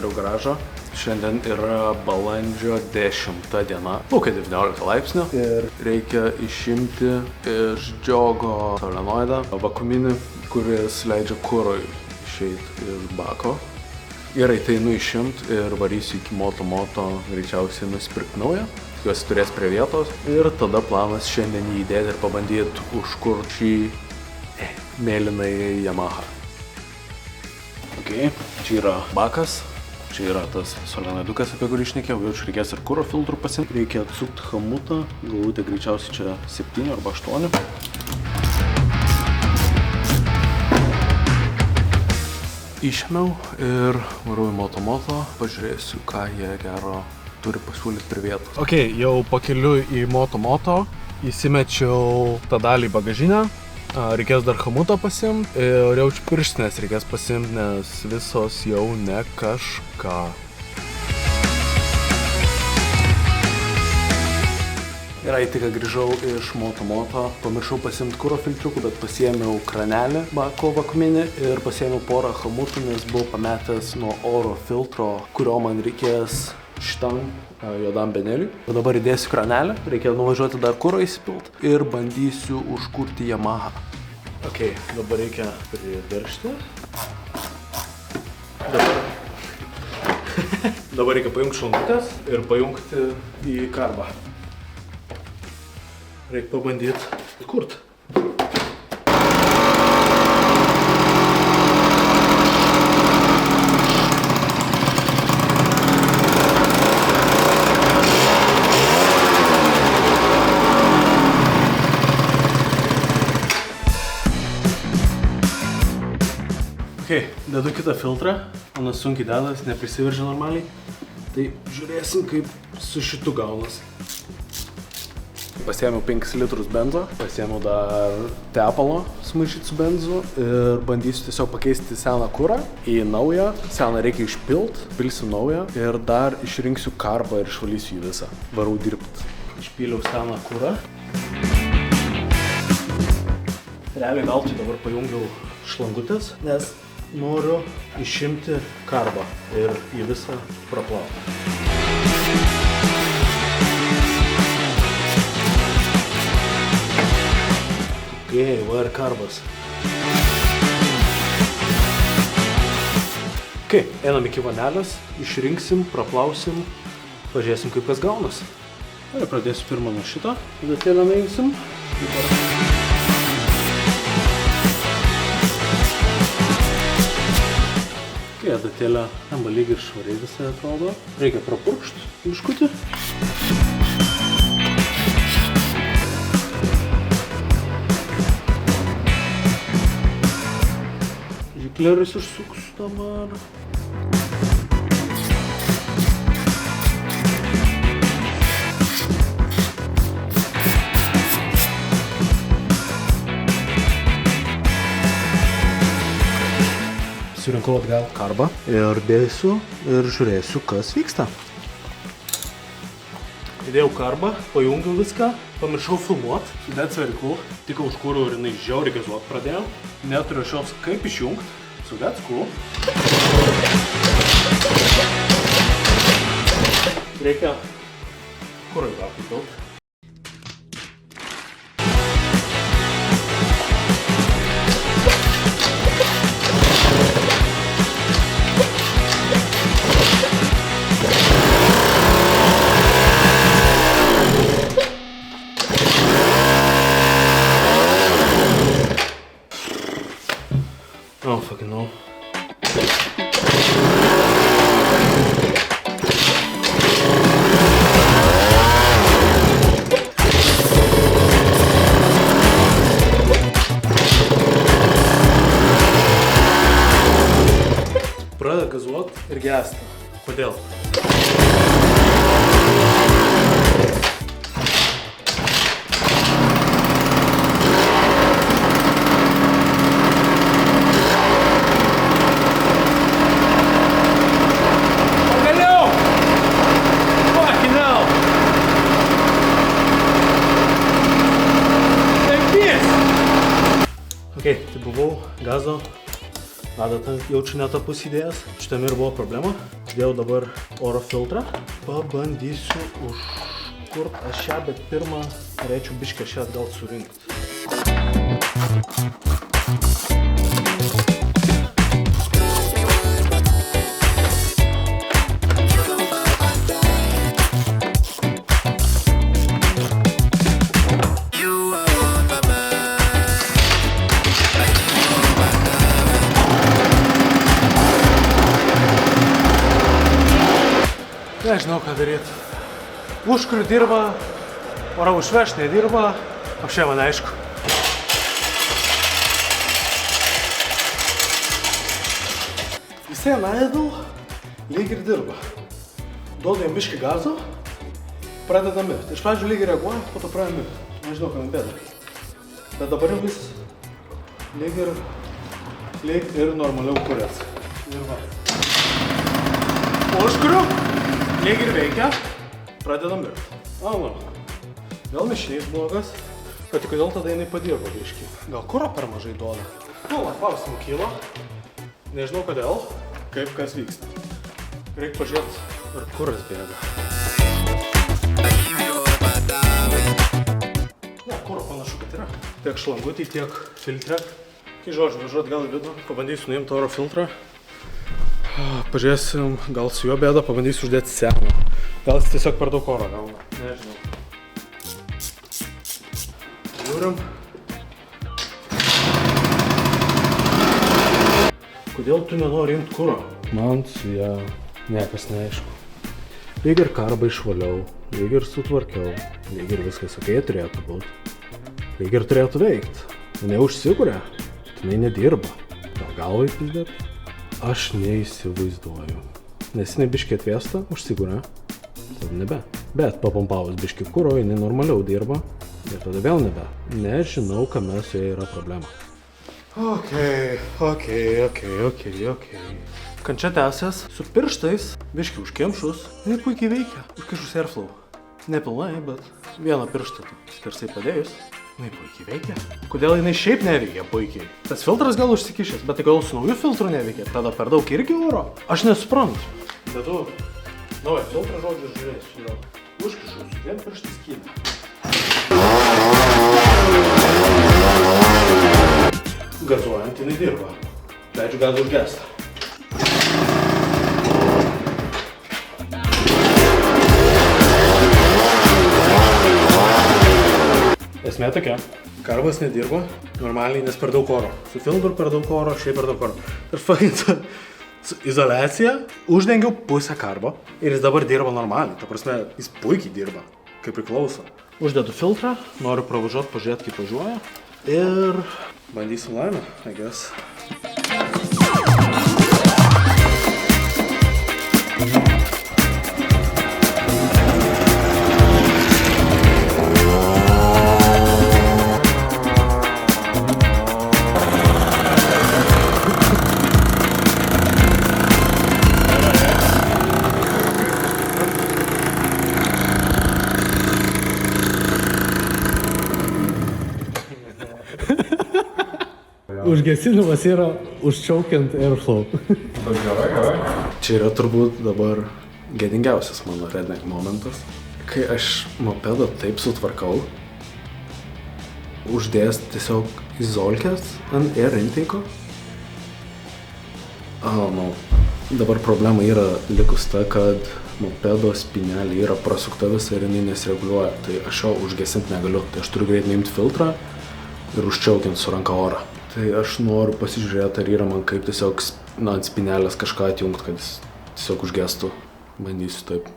atidariau garažą. Šiandien yra balandžio 10 diena, laukia 19 laipsnių ir reikia išimti iš džiogo solenoidą vakuuminį, kuris leidžia kurui išeiti iš bako. Gerai, tai išimt ir varysiu iki moto, greičiausiai nusipirkti naują. Juos turės prie vietos ir tada planas šiandien jį įdėti ir pabandyti užkurti šį mėlynai Yamaha. Ok, čia yra bakas, čia yra tas solenoidukas, apie kurį šnekėjau, jaučiu reikės ir kuro filtrų pasimti. Reikia atsukti hamutą, galvutė greičiausiai čia 7 arba 8. Išėmiau ir varau į moto, pažiūrėsiu, ką jie gero turi pasiūlyti prie vietos. Ok, jau pakeliu į moto, įsimečiau tą dalį į bagažinę, reikės dar hamutą pasimti ir jaučiu pirštinės reikės pasimti, nes visos jau ne kažką. Gerai, tik grįžau iš moto, pamiršau pasimti kuro filtriukų, bet pasiėmiau kranelį bako vakuuminį ir pasiėmiau porą hamutų, nes buvau pametęs nuo oro filtro, kurio man reikės šitam juodam beneliui. Ir dabar įdėsiu kranelį, reikia nuvažiuoti dar kuro įsipilti ir bandysiu užkurti Yamaha. Ok, dabar reikia priveršti. Dabar reikia pajungti šalmutes ir pajungti į karbą. Reikia pabandyti kurti. Ok, dedu kitą filtrą, manas sunkiai dedas, neprisiveržia normaliai. Tai žiūrėsim, kaip su šitu gaunas. Pasiėmiau 5 litrus benzo, pasiėmiau dar tepalo sumaišyti su benzu ir bandysiu tiesiog pakeisti seną kurą į naują. Seną reikia išpilt, pilsiu naują ir dar išrinksiu karbą ir išvalysiu jį visą. Varau dirbti. Išpyliau seną kurą. Realiai veltui dabar pajungiau šlangutės, nes noriu išimti karbą ir jį visą praplauti. Ok, va ir karbas. Ok, einam iki vanelės, išrinksim, praplausim, pažiūrėsim, kaip kas gaunas. Ir pradėsiu pirmą nuo šito, adatėlę nuimsim. Adatėlė amba lyg ir švariai visai atrodo. Reikia prapurkšti biškutį. Žikleris išsuksiu dabar. Surinkau atgal karbą ir dėsiu ir žiūrėsiu, kas vyksta. Įdėjau karbą, pajungiau viską, pamiršau filmuot, that's very cool. Tik užkūriau ir jinai žiauriai gazuot pradėjo. Neturiu šios kaip išjungt, so that's cool. Reikia kurą į baką įpilt. Oh, fucking no. Pradeda gazuot ir gęsta. Kodėl? Ok, tai buvau gazo Adatą jaučiu ne tą pusę įdėjęs. Šitam ir buvo problema. Dėjau dabar oro filtrą. Pabandysiu užkurt aš ją, bet pirmą norėčiau biškę šią atgal surinkti. Nežinau, ką daryti. Užkur dirba, oro užveš nedirba, o šią man aišku. Visai naidau, lyg ir dirba. Duodu jam biškį gazo, pradeda mirti. Iš pradžių lyg ir reaguoja, po to pradeda mirti. Nežinau, ką man bėda. Bet dabar jau vis lyg ir normaliau kurės. Ir va. Užkuriu. Lyg ir veikia, pradedam mirti. Gal mišinys blogas, kad tik kodėl tada jinai padirba biškį. Gal kuro per mažai duoda. Klausimų kyla. Nežinau kodėl, kaip kas vyksta. Reikia pažiūrėti, ar kuras bėga. Ne, kuro panašu, kad yra. Tiek šlangutį, tiek filtre. Kai žodžiu, važiuot gal į vidų, pabandysiu nuimti oro filtrą. Pažiūrėsim, gal su juo bėda, pabandysiu uždėti seną. Gal jis tiesiog per daug oro gauna. Nežinau. Žiūrim. Kodėl tu nenori imti kuro? Man su ją niekas neaišku. Lyg ir karbą išvaliau, lyg ir sutvarkiau, lyg ir viskas okei turėtų būti. Lyg ir turėtų veikti. Jinai užsikuria, jinai nedirba. Gal galvai pizdėt? Aš neįsivaizduoju. Nes jinai biškį atvėsta, užsiguria, tada nebe. Bet papumpavus biškį kuro, jinai normaliau dirba ir tada vėl nebe. Nežinau, kame su jai yra problema. Okei. Kančia tęsės, su pirštais, biškį užkemšus, jinai puikiai veikia. Užkišus airflow. Nepilnai, bet vieną pirštą skersai padėjus. Jinai puikiai veikia. Kodėl jinai šiaip neveikia puikiai? Tas filtras gal užsikišęs, bet tai gal su nauju filtru neveikia, tada per daug irgi oro? Aš nesuprantu. Bet tu naują filtrą žodžiu žiūrėsiu. Užkišau su vien pirštais skynę. Gazuojant jinai dirba. Leidžiu gazą užgestą. Esmė tokia. Karbas nedirba normaliai, nes per daug oro. Su filtru per daug oro, šiaip per daug oro. Ir fainta, su izoliacija uždengiau pusę karbo ir jis dabar dirba normaliai. Ta prasme, jis puikiai dirba, kaip priklauso. Uždedu filtrą, noriu pravažiuoti, pažiūrėti, kaip važiuoja. Ir bandysim laimę, I guess. Užgesinimas yra užčiaukiant airflow. Čia yra turbūt dabar gėdingiausias mano redneck momentas. Kai aš mopedą taip sutvarkau, uždėjęs tiesiog izolkės ant air intake. Dabar problema yra likus ta, kad mopedo spynelė yra prasukta visa ir jinai nesireguliuoja. Tai aš jo užgesinti negaliu. Tai aš turiu greit nuimti filtrą ir užčiaukinti su ranka orą. Tai aš noriu pasižiūrėti, ar yra man kaip tiesiog ant spynelės kažką atjungti, kad jis tiesiog užgestų. Bandysiu taip.